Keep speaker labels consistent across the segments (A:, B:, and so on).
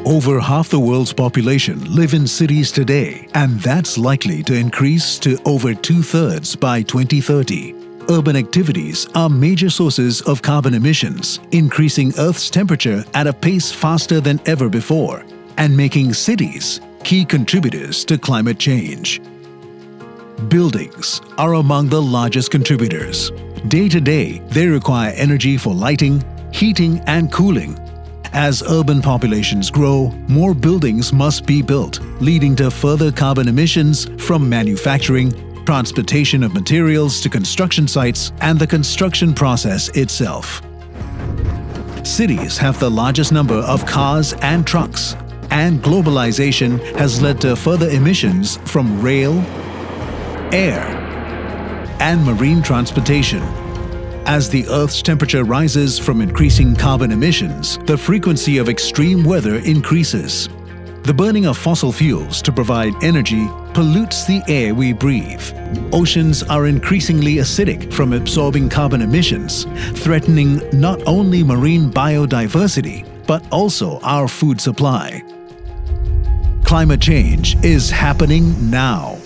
A: Over half the world's population live in cities today, and that's likely to increase to over 2/3 by 2030. Urban activities are major sources of carbon emissions, increasing Earth's temperature at a pace faster than ever before, and making cities key contributors to climate change. Buildings are among the largest contributors. Day to day, they require energy for lighting, heating, and cooling. As urban populations grow, more buildings must be built, leading to further carbon emissions from manufacturing, transportation of materials to construction sites, and the construction process itself. Cities have the largest number of cars and trucks, and globalization has led to further emissions from rail, air, and marine transportation. As the Earth's temperature rises from increasing carbon emissions, the frequency of extreme weather increases. The burning of fossil fuels to provide energy pollutes the air we breathe. Oceans are increasingly acidic from absorbing carbon emissions, threatening not only marine biodiversity, but also our food supply. Climate change is happening now.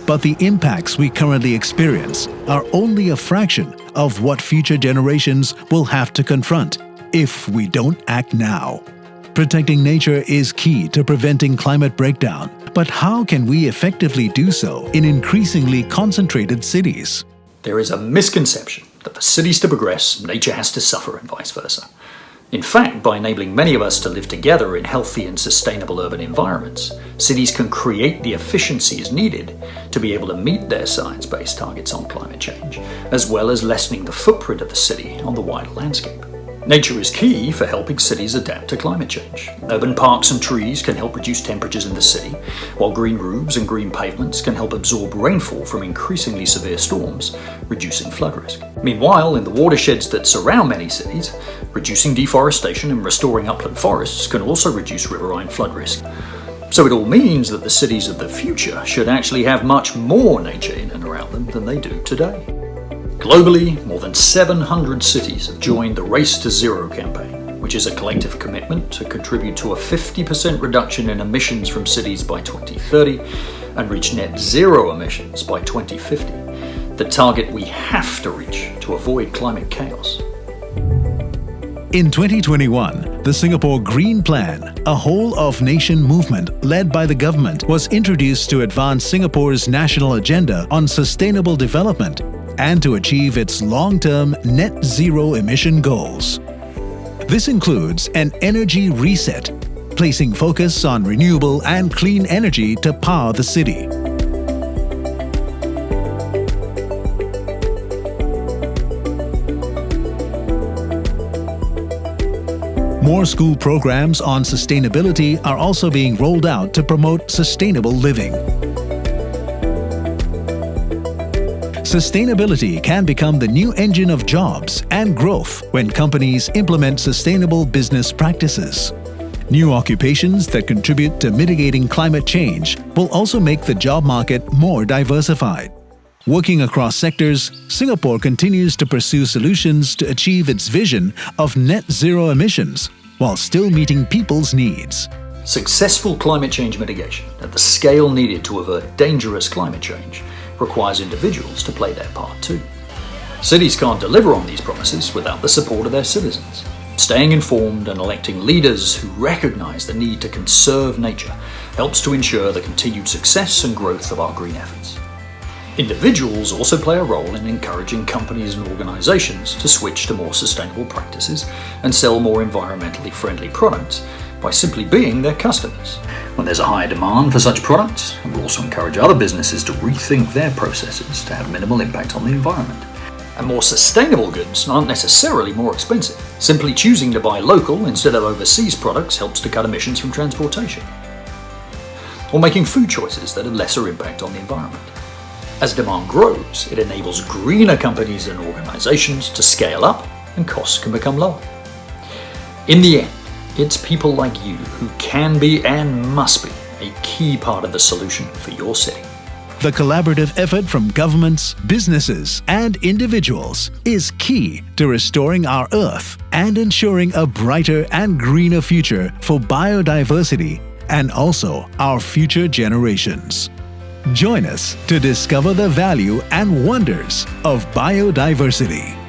A: But the impacts we currently experience are only a fraction of what future generations will have to confront if we don't act now. Protecting nature is key to preventing climate breakdown, but how can we effectively do so in increasingly concentrated cities?
B: There is a misconception that for cities to progress, nature has to suffer and vice versa. In fact, by enabling many of us to live together in healthy and sustainable urban environments, cities can create the efficiencies needed to be able to meet their science-based targets on climate change, as well as lessening the footprint of the city on the wider landscape. Nature is key for helping cities adapt to climate change. Urban parks and trees can help reduce temperatures in the city, while green roofs and green pavements can help absorb rainfall from increasingly severe storms, reducing flood risk. Meanwhile, in the watersheds that surround many cities, reducing deforestation and restoring upland forests can also reduce riverine flood risk. So it all means that the cities of the future should actually have much more nature in and around them than they do today. Globally, more than 700 cities have joined the Race to Zero campaign, which is a collective commitment to contribute to a 50% reduction in emissions from cities by 2030 and reach net zero emissions by 2050, the target we have to reach to avoid climate chaos.
A: In 2021, the Singapore Green Plan, a whole-of-nation movement led by the government, was introduced to advance Singapore's national agenda on sustainable development and to achieve its long-term net zero emission goals. This includes an energy reset, placing focus on renewable and clean energy to power the city. More school programs on sustainability are also being rolled out to promote sustainable living. Sustainability can become the new engine of jobs and growth when companies implement sustainable business practices. New occupations that contribute to mitigating climate change will also make the job market more diversified. Working across sectors, Singapore continues to pursue solutions to achieve its vision of net zero emissions while still meeting people's needs.
B: Successful climate change mitigation at the scale needed to avert dangerous climate change requires individuals to play their part too. Cities can't deliver on these promises without the support of their citizens. Staying informed and electing leaders who recognise the need to conserve nature helps to ensure the continued success and growth of our green efforts. Individuals also play a role in encouraging companies and organisations to switch to more sustainable practices and sell more environmentally friendly products by simply being their customers. When there's a higher demand for such products, it will also encourage other businesses to rethink their processes to have minimal impact on the environment. And more sustainable goods aren't necessarily more expensive. Simply choosing to buy local instead of overseas products helps to cut emissions from transportation. Or making food choices that have lesser impact on the environment. As demand grows, it enables greener companies and organisations to scale up and costs can become lower. In the end, it's people like you who can be and must be a key part of the solution for your city.
A: The collaborative effort from governments, businesses, and individuals is key to restoring our Earth and ensuring a brighter and greener future for biodiversity and also our future generations. Join us to discover the value and wonders of biodiversity.